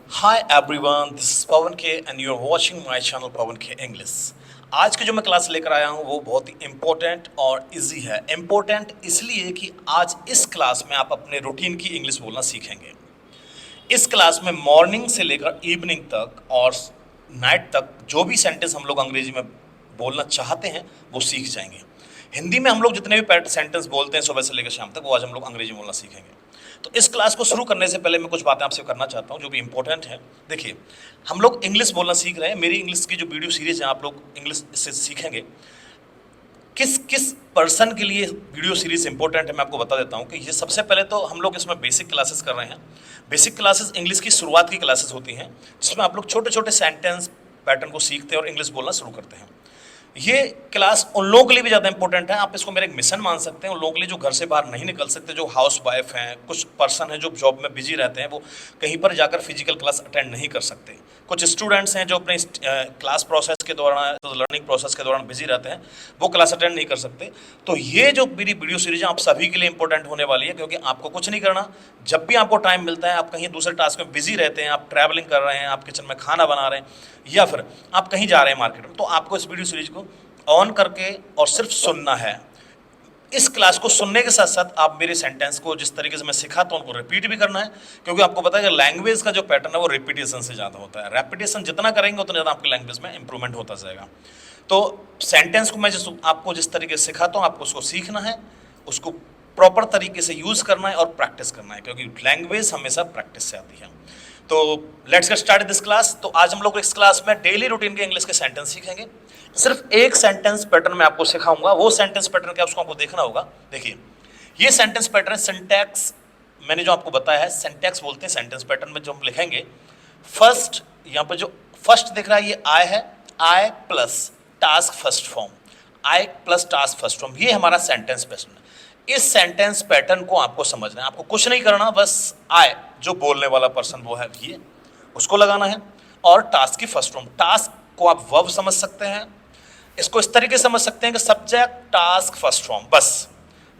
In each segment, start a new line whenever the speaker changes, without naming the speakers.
Hi everyone, this is Pavan K and you are watching my channel Pavan K English. आज की जो मैं class लेकर आया हूँ वो बहुत ही इम्पोर्टेंट और इजी है। इम्पोर्टेंट इसलिए कि आज इस क्लास में आप अपने रूटीन की इंग्लिश बोलना सीखेंगे। इस क्लास में मॉर्निंग से लेकर इवनिंग तक और नाइट तक जो भी सेंटेंस हम लोग अंग्रेजी में बोलना चाहते हैं वो सीख जाएंगे। हिंदी में हम लोग जितने भी सेंटेंस बोलते हैं सुबह से लेकर शाम तक, वो आज हम लोग अंग्रेजी बोलना सीखेंगे। तो इस क्लास को शुरू करने से पहले मैं कुछ बातें आपसे करना चाहता हूँ जो भी इंपॉर्टेंट है। देखिए, हम लोग इंग्लिश बोलना सीख रहे हैं। मेरी इंग्लिश की जो वीडियो सीरीज है आप लोग इंग्लिश इससे सीखेंगे। किस किस पर्सन के लिए वीडियो सीरीज इंपॉर्टेंट है मैं आपको बता देता हूँ कि ये सबसे पहले तो हम लोग इसमें बेसिक क्लासेस कर रहे हैं। बेसिक क्लासेस इंग्लिश की शुरुआत की क्लासेस होती हैं जिसमें आप लोग छोटे छोटे सेंटेंस पैटर्न को सीखते हैं और इंग्लिश बोलना शुरू करते हैं। ये क्लास उन लोगों के लिए भी ज़्यादा इंपॉर्टेंट है, आप इसको मेरा एक मिशन मान सकते हैं। उन लोगों के लिए जो घर से बाहर नहीं निकल सकते, जो हाउस वाइफ हैं, कुछ पर्सन हैं जो जॉब में बिजी रहते हैं, वो कहीं पर जाकर फिजिकल क्लास अटेंड नहीं कर सकते। कुछ स्टूडेंट्स हैं जो अपने क्लास प्रोसेस के दौरान, तो लर्निंग प्रोसेस के दौरान बिजी रहते हैं, वो क्लास अटेंड नहीं कर सकते। तो ये जो मेरी वीडियो सीरीज है आप सभी के लिए इंपॉर्टेंट होने वाली है, क्योंकि आपको कुछ नहीं करना। जब भी आपको टाइम मिलता है, आप कहीं दूसरे टास्क में बिजी रहते हैं, आप ट्रैवलिंग कर रहे हैं, आप किचन में खाना बना रहे हैं, या फिर आप कहीं जा रहे हैं मार्केट में, तो आपको इस वीडियो सीरीज को ऑन करके और सिर्फ सुनना है। इस क्लास को सुनने के साथ साथ आप मेरे सेंटेंस को जिस तरीके से मैं सिखाता हूँ उनको रिपीट भी करना है, क्योंकि आपको पता है कि लैंग्वेज का जो पैटर्न है वो रिपीटेशन से ज़्यादा होता है। रेपिटेशन जितना करेंगे उतना ज़्यादा आपकी लैंग्वेज में इंप्रूवमेंट होता जाएगा। तो सेंटेंस को मैं आपको जिस तरीके से सिखाता हूँ आपको उसको सीखना है, उसको प्रॉपर तरीके से यूज़ करना है और प्रैक्टिस करना है, क्योंकि लैंग्वेज हमेशा प्रैक्टिस से आती है। तो let's get start this class. तो आज हम लोग इस क्लास में डेली रूटीन के इंग्लिश के सेंटेंस सीखेंगे। सिर्फ एक सेंटेंस पैटर्न मैं आपको सिखाऊंगा। वो सेंटेंस पैटर्न क्या उसको आपको देखना होगा। देखिए, ये सेंटेंस पैटर्न सिंटैक्स मैंने जो आपको बताया है, सिंटैक्स बोलते हैं सेंटेंस पैटर्न में। जो हम लिखेंगे फर्स्ट, यहाँ पर जो फर्स्ट दिख रहा है ये आई है, आई प्लस टास्क फर्स्ट फॉर्म, आई प्लस टास्क फर्स्ट फॉर्म, ये हमारा सेंटेंस पैटर्न है। इस सेंटेंस पैटर्न को आपको समझना है, आपको कुछ नहीं करना, बस आई जो बोलने वाला पर्सन वो है ये, उसको लगाना है, और टास्क की फर्स्ट फॉर्म। टास्क को आप वर्ब समझ सकते हैं, इसको इस तरीके से समझ सकते हैं कि सब्जेक्ट टास्क फर्स्ट फॉर्म। बस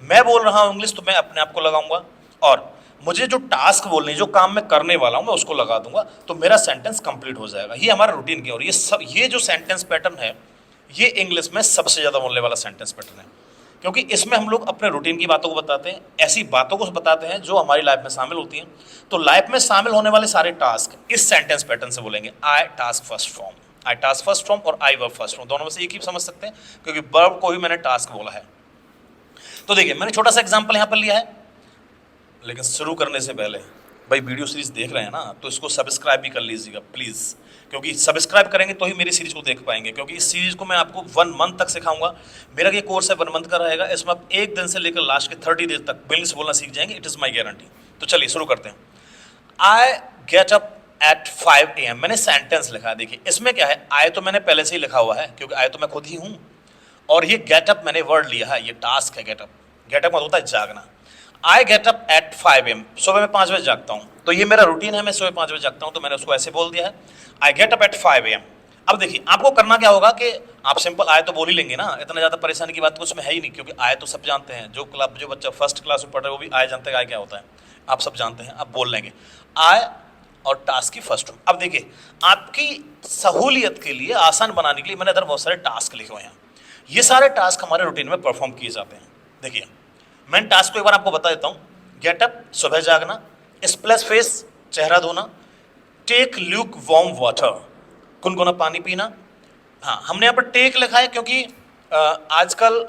मैं बोल रहा हूँ इंग्लिश तो मैं अपने आप को लगाऊंगा, और मुझे जो टास्क बोलने, जो काम मैं करने वाला हूँ मैं उसको लगा दूंगा, तो मेरा सेंटेंस कंप्लीट हो जाएगा। ये हमारा रूटीन की, और ये जो सेंटेंस पैटर्न है ये इंग्लिश में सबसे ज़्यादा बोलने वाला सेंटेंस पैटर्न है, क्योंकि इसमें हम लोग अपने रूटीन की बातों को बताते हैं, ऐसी बातों को बताते हैं जो हमारी लाइफ में शामिल होती हैं। तो लाइफ में शामिल होने वाले सारे टास्क इस सेंटेंस पैटर्न से बोलेंगे। आई टास्क फर्स्ट फॉर्म, आई टास्क फर्स्ट फॉर्म और आई वर्ब फर्स्ट फॉर्म, दोनों में से एक ही समझ सकते हैं, क्योंकि वर्ब को ही मैंने टास्क बोला है। तो देखिए, मैंने छोटा सा एग्जांपल यहाँ पर लिया है, लेकिन शुरू करने से पहले भाई वीडियो सीरीज देख रहे हैं ना, तो इसको सब्सक्राइब भी कर लीजिएगा प्लीज़, क्योंकि सब्सक्राइब करेंगे तो ही मेरी सीरीज को देख पाएंगे। क्योंकि इस सीरीज को मैं आपको 1 मंथ तक सिखाऊंगा। मेरा ये कोर्स है 1 मंथ का रहेगा, इसमें आप 1 दिन से लेकर लास्ट के 30 डेज तक इंग्लिश बोलना सीख जाएंगे। It is my guarantee. तो चलिए शुरू करते हैं। I get up at 5 AM, मैंने सेंटेंस लिखा है। देखिए इसमें क्या है, आई तो मैंने पहले से ही लिखा हुआ है, क्योंकि आई तो मैं खुद ही हूँ, और ये गेटअप मैंने वर्ड लिया है, ये टास्क है गेटअप। गेटअप मतलब होता है जागना। आई गेट अप एट 5 AM, सुबह मैं 5 बजे जागता हूँ, तो ये मेरा रूटीन है, मैं सुबह 5 बजे जागता हूँ, तो मैंने उसको ऐसे बोल दिया है, आई गेट अप एट 5 AM। अब देखिए आपको करना क्या होगा कि आप सिंपल आए तो बोल ही लेंगे ना, इतना ज़्यादा परेशानी की बात कुछ में है ही नहीं, क्योंकि आए तो सब जानते हैं। जो बच्चा फर्स्ट क्लास में पढ़ रहे हैं वो भी आए जानते हैं आए क्या होता है, आप सब जानते हैं, आप बोल लेंगे आए और टास्क की फर्स्ट फॉर्म। अब देखिए, आपकी सहूलियत के लिए, आसान बनाने के लिए मैंने इधर बहुत सारे टास्क लिखे हुए हैं। ये सारे टास्क हमारे रूटीन में परफॉर्म किए जाते हैं। देखिए मैं टास्क को एक बार आपको बता देता हूँ। गेटअप सुबह जागना, स्प्लैश फेस चेहरा धोना, टेक ल्यूक वार्म वाटर गुनगुना पानी पीना। हाँ, हमने यहाँ पर टेक लिखा है क्योंकि आजकल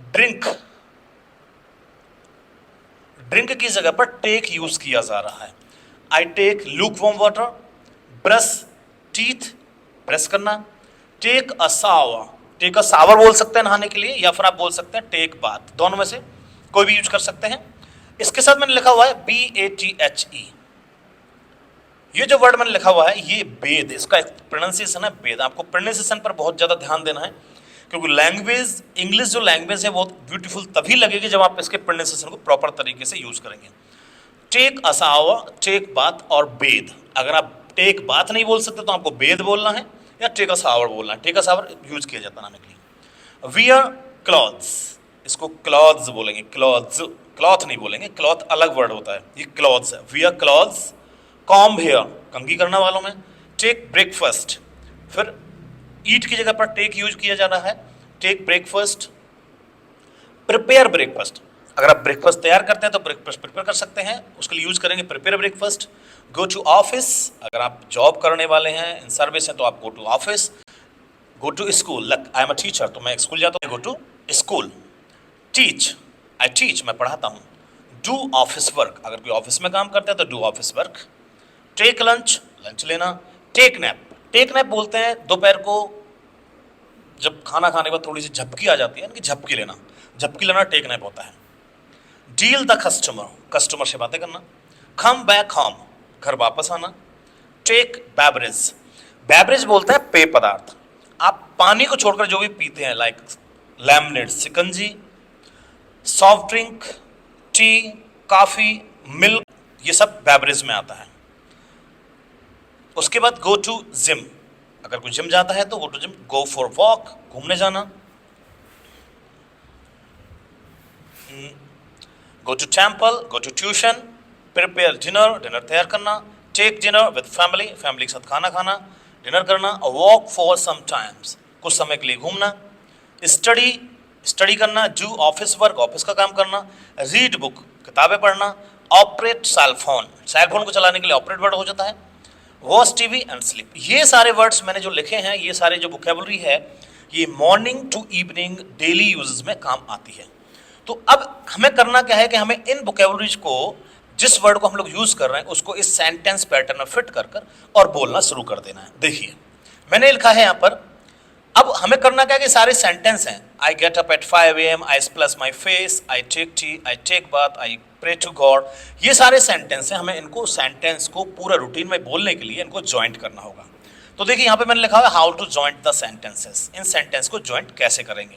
ड्रिंक की जगह पर टेक यूज किया जा रहा है। I take lukewarm water, brush teeth brush करना, take a shower, take a shower बोल सकते हैं नहाने के लिए, या फिर आप बोल सकते हैं टेक बाथ, दोनों में से कोई भी यूज कर सकते हैं। इसके साथ मैंने लिखा हुआ है BATHE, ये जो वर्ड मैंने लिखा हुआ है ये वेद, इसका एक प्रोनाउंसिएशन है वेद। आपको प्रोनाउंसिएशन पर बहुत ज़्यादा ध्यान देना है, क्योंकि लैंग्वेज, इंग्लिश जो लैंग्वेज है बहुत ब्यूटीफुल तभी लगेगी जब आप इसके प्रोनाउंसिएशन को प्रॉपर तरीके से यूज करेंगे। Take a shower, take bath और बेद। अगर आप टेक बाथ नहीं बोल सकते तो आपको बेद बोलना है या टेक अ शावर बोलना है। टेक अ शावर यूज किया जाता है नहाने के लिए। वियर क्लॉथ्स, इसको क्लॉथ्स बोलेंगे, क्लॉथ्स, क्लॉथ नहीं बोलेंगे, क्लॉथ अलग वर्ड होता है, ये क्लॉथ्स है। वियर क्लॉथ्स, कॉम्ब हेयर, कंघी करने वालों में। टेक ब्रेकफास्ट, फिर ईट की जगह पर टेक यूज किया जा रहा है। टेक ब्रेकफास्ट, प्रिपेयर ब्रेकफास्ट, अगर आप ब्रेकफास्ट तैयार करते हैं तो ब्रेकफास्ट प्रिपेयर कर सकते हैं, उसके लिए यूज करेंगे prepare breakfast. Go to office, अगर आप जॉब करने वाले हैं, इन सर्विस हैं, तो आप go to office. Go to school, like I am a teacher, तो मैं स्कूल जाता हूँ, go to school. Teach, I teach, मैं पढ़ाता हूँ। डू ऑफिस वर्क, अगर कोई ऑफिस में काम करता है तो do office work. Take lunch, lunch लेना। टेक नैप, टेक नैप बोलते हैं दोपहर को जब खाना खाने के बाद थोड़ी सी झपकी आ जाती है, यानी कि झपकी लेना, झपकी लेना टेक नैप होता है। डील द कस्टमर, कस्टमर से बातें करना। कम बैक होम, घर वापस आना। टेक बेवरेज, बेवरेज बोलते हैं पेय पदार्थ, आप पानी को छोड़कर जो भी पीते हैं, लाइक लेमनेड, शिकंजी, soft drink, tea, coffee, milk, ये सब बेवरेज में आता है। उसके बाद गो टू जिम, अगर कोई जिम जाता है तो go to gym. Go for walk, घूमने जाना। Go to temple, go to tuition. Prepare dinner, dinner तैयार करना। Take dinner with family, family के साथ खाना खाना, डिनर करना। वॉक फॉर सम टाइम्स, कुछ समय के लिए घूमना। स्टडी, स्टडी करना। डू ऑफिस वर्क, ऑफिस का काम करना। रीड बुक, किताबें पढ़ना। Operate cell phone, cell phone को चलाने के लिए ऑपरेट वर्ड हो जाता है। वॉच टीवी एंड स्लीप, ये सारे वर्ड्स मैंने जो लिखे हैं, ये सारे जो वोकैबुलरी है, ये morning to evening daily uses में काम आती है। तो अब हमें करना क्या है कि हमें इन वोकैबुलरीज को, जिस वर्ड को हम लोग यूज कर रहे हैं, उसको इस सेंटेंस पैटर्न में फिट कर कर और बोलना शुरू कर देना है। देखिए मैंने लिखा है यहाँ पर, अब हमें करना क्या है कि सारे सेंटेंस हैं। I get up at 5 AM, I splash my face, I take tea, I take bath, I pray to God, ये सारे सेंटेंस हैं। हमें इनको सेंटेंस को पूरा रूटीन में बोलने के लिए इनको ज्वाइंट करना होगा। तो देखिए यहाँ पे मैंने लिखा है how to joint the sentences, इन सेंटेंस को ज्वाइंट कैसे करेंगे।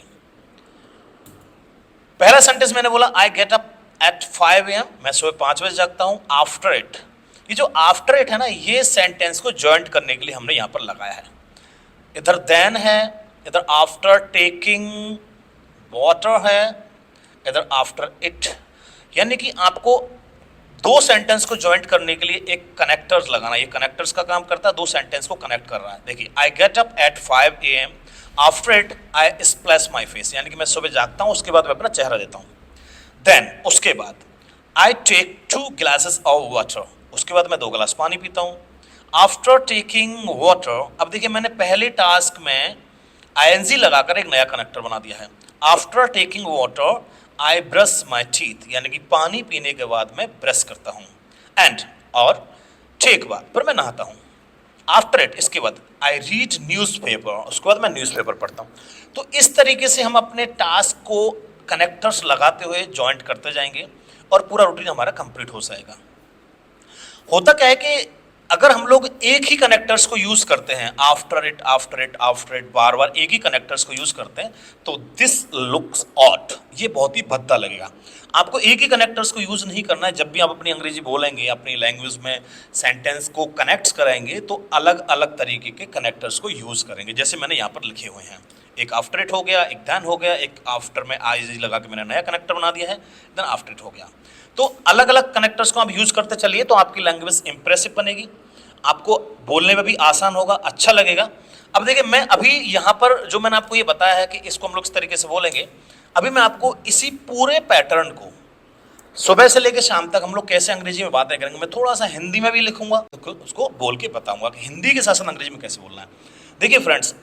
पहला सेंटेंस मैंने बोला I get up at 5 AM, मैं सुबह 5 बजे जागता हूँ। आफ्टर इट, ये जो आफ्टर इट है ना, ये सेंटेंस को ज्वाइंट करने के लिए हमने यहाँ पर लगाया है। इधर देन है, इधर आफ्टर टेकिंग वाटर है, इधर आफ्टर इट, यानी कि आपको दो सेंटेंस को ज्वाइंट करने के लिए एक कनेक्टर्स लगाना। ये कनेक्टर्स का काम करता है, दो सेंटेंस को कनेक्ट कर रहा है। देखिए आई get up at 5 AM, after it I splash my face, यानी कि मैं सुबह जागता हूँ, उसके बाद मैं अपना चेहरा देता हूँ। देन, उसके बाद I take 2 glasses of water, उसके बाद मैं 2 गिलास पानी पीता हूँ। आफ्टर टेकिंग वाटर, अब देखिए मैंने पहले टास्क में ING लगाकर एक नया कनेक्टर बना दिया है। After taking water I brush my teeth, यानी कि पानी पीने के बाद मैं ब्रश करता हूँ। एंड, और टेक बाद, फिर मैं नहाता हूँ। आफ्टर इट, इसके बाद आई रीड न्यूज़पेपर, उसके बाद मैं न्यूज़पेपर पढ़ता हूँ। तो इस तरीके से हम अपने टास्क को कनेक्टर्स लगाते हुए जॉइंट करते जाएंगे और पूरा रूटीन हमारा कंप्लीट हो जाएगा। होता क्या है कि अगर हम लोग एक ही कनेक्टर्स को यूज करते हैं, after it after it after it, बार बार एक ही कनेक्टर्स को यूज करते हैं, तो दिस लुक्स ऑड, ये बहुत ही भद्दा लगेगा। आपको एक ही कनेक्टर्स को यूज नहीं करना है। जब भी आप अपनी अंग्रेजी बोलेंगे, अपनी लैंग्वेज में सेंटेंस को कनेक्ट कराएंगे, तो अलग अलग तरीके के कनेक्टर्स को यूज करेंगे, जैसे मैंने यहाँ पर लिखे हुए हैं। एक आफ्टर इट हो गया, एक देन हो गया, एक आफ्टर में ING लगा के मैंने नया कनेक्टर बना दिया है, देन आफ्टर इट हो गया। तो अलग अलग कनेक्टर्स को आप यूज करते चलिए, तो आपकी लैंग्वेज इंप्रेसिव बनेगी, आपको बोलने में भी आसान होगा, अच्छा लगेगा। अब देखिए मैं अभी यहाँ पर जो मैंने आपको ये बताया है कि इसको हम लोग इस तरीके से बोलेंगे, अभी मैं आपको इसी पूरे पैटर्न को सुबह से लेकर शाम तक हम लोग कैसे अंग्रेजी में बातें करेंगे, मैं थोड़ा सा हिंदी में भी लिखूंगा, तो उसको बोल के बताऊंगा कि हिंदी के साथ साथ अंग्रेजी में कैसे बोलना है। देखिए फ्रेंड्स,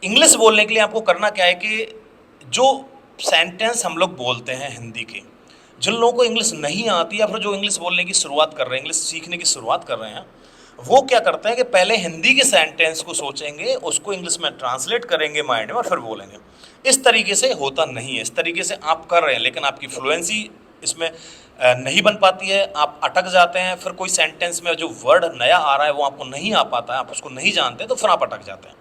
इंग्लिश बोलने के लिए आपको करना क्या है कि जो सेंटेंस हम लोग बोलते हैं हिंदी के, जिन लोगों को इंग्लिश नहीं आती या फिर जो इंग्लिश बोलने की शुरुआत कर रहे हैं, इंग्लिश सीखने की शुरुआत कर रहे हैं, वो क्या करते हैं कि पहले हिंदी के सेंटेंस को सोचेंगे, उसको इंग्लिश में ट्रांसलेट करेंगे माइंड में और फिर बोलेंगे। इस तरीके से होता नहीं है। इस तरीके से आप कर रहे हैं लेकिन आपकी फ्लुएंसी इसमें नहीं बन पाती है, आप अटक जाते हैं। फिर कोई सेंटेंस में जो वर्ड नया आ रहा है वो आपको नहीं आ पाता है, आप उसको नहीं जानते, तो फिर आप अटक जाते हैं।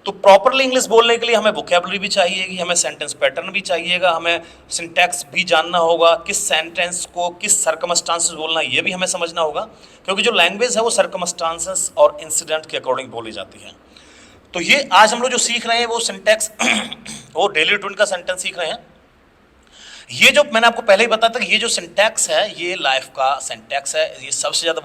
तो प्रॉपरली इंग्लिश बोलने के लिए हमें वोकैबुलरी भी चाहिएगी, हमें सेंटेंस पैटर्न भी चाहिएगा, हमें सिंटैक्स भी जानना होगा, किस सेंटेंस को किस सर्कमस्टांसेस बोलना है ये भी हमें समझना होगा, क्योंकि जो लैंग्वेज है वो सर्कमस्टांसेस और इंसिडेंट के अकॉर्डिंग बोली जाती है। तो ये आज हम लोग जो सीख रहे हैं वो सिंटैक्स वो डेली रूटीन का सेंटेंस सीख रहे हैं। ये जो मैंने आपको पहले ही बताया था कि ये जो सिंटैक्स है ये लाइफ का सिंटैक्स है, ये सबसे ज़्यादा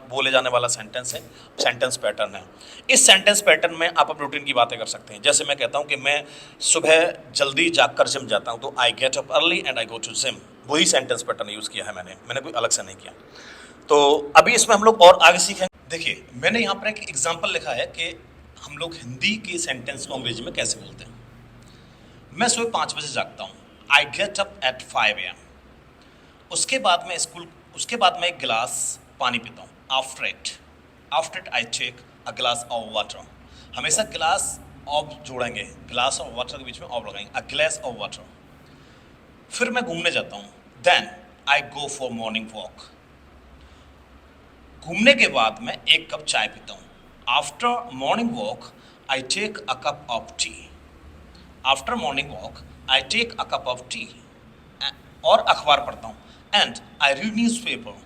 बोले जाने वाला सेंटेंस है, सेंटेंस पैटर्न है। इस सेंटेंस पैटर्न में आप अपने रूटीन की बातें कर सकते हैं। जैसे मैं कहता हूँ कि मैं सुबह जल्दी जागकर जिम जाता हूँ, तो I get up early and I go to gym. वही सेंटेंस पैटर्न यूज़ किया है मैंने कोई अलग से नहीं किया। तो अभी इसमें हम लोग और आगे सीखेंगे। देखिए मैंने यहाँ पर एक एग्जाम्पल लिखा है कि हम लोग हिंदी के सेंटेंस को अंग्रेजी में कैसे बोलते हैं। मैं सुबह 5 बजे जागता हूँ, I get up at 5 AM। उसके बाद मैं एक गिलास पानी पीता हूँ, after it I take a glass of water. हमेशा गिलास ऑफ जोड़ेंगे, गिलास ऑफ वाटर के बीच में ऑफ लगाएंगे, अ ग्लास ऑफ वाटर। फिर मैं घूमने जाता हूँ, then I go for morning walk. घूमने के बाद मैं एक कप चाय पीता हूँ, after morning walk I take a cup of tea. After morning walk I take a cup of tea. और अखबार पढ़ता हूँ, and I read newspaper.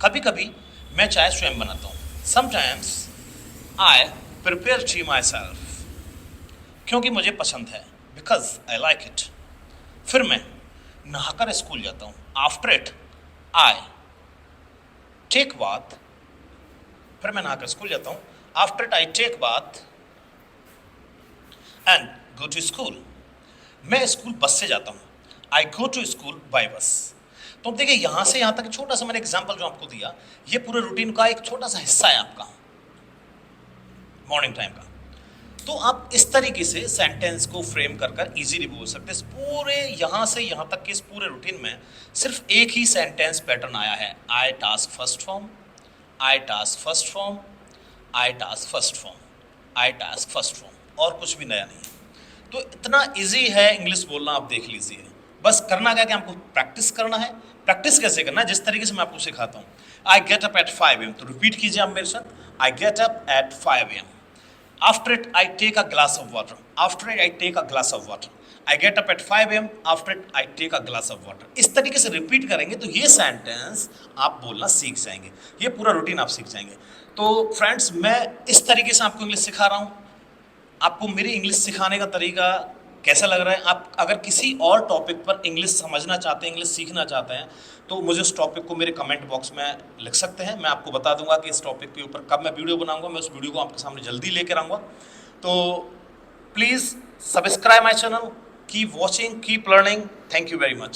कभी कभी मैं चाय स्वयं बनाता हूँ, sometimes I prepare tea myself, क्योंकि मुझे पसंद है, बिकॉज आई लाइक इट। फिर मैं नहाकर स्कूल जाता हूँ, after it I take bath. फिर मैं नहाकर स्कूल जाता हूँ, after it I take bath and go to school. मैं स्कूल बस से जाता हूँ, I go to school by bus. तो अब देखिए यहाँ से यहाँ तक छोटा सा मैंने एग्जाम्पल जो आपको दिया, ये पूरे रूटीन का एक छोटा सा हिस्सा है आपका मॉर्निंग टाइम का। तो आप इस तरीके से सेंटेंस को फ्रेम कर इजीली बोल सकते हैं। पूरे यहाँ से यहाँ तक के इस पूरे रूटीन में सिर्फ एक ही सेंटेंस पैटर्न आया है, आई टास्क फर्स्ट फॉर्म, आई टास्क फर्स्ट फॉर्म, आई टास्क फर्स्ट फॉर्म, आई टास्क फर्स्ट फॉर्म, और कुछ भी नया नहीं है। तो इतना इजी है इंग्लिश बोलना, आप देख लीजिए। बस करना क्या कि आपको प्रैक्टिस करना है। प्रैक्टिस कैसे करना है, जिस तरीके से मैं आपको सिखाता हूँ। I get up at 5 AM, तो रिपीट कीजिए आप मेरे साथ, I get up at 5 AM। After it I take a glass of water, after it I take a glass of water, I get up at 5 AM, after it I take a glass of water. इस तरीके से repeat करेंगे तो ये sentence आप बोलना सीख जाएंगे, ये पूरा रूटीन आप सीख जाएंगे। तो फ्रेंड्स मैं इस तरीके से आपको इंग्लिश सिखा रहा हूँ। आपको मेरी इंग्लिश सिखाने का तरीका कैसा लग रहा है? आप अगर किसी और टॉपिक पर इंग्लिश समझना चाहते हैं, इंग्लिश सीखना चाहते हैं, तो मुझे उस टॉपिक को मेरे कमेंट बॉक्स में लिख सकते हैं। मैं आपको बता दूंगा कि इस टॉपिक के ऊपर कब मैं वीडियो बनाऊंगा। मैं उस वीडियो को आपके सामने जल्दी लेकर आऊँगा। तो please subscribe my channel, keep watching, keep learning. Thank you very much.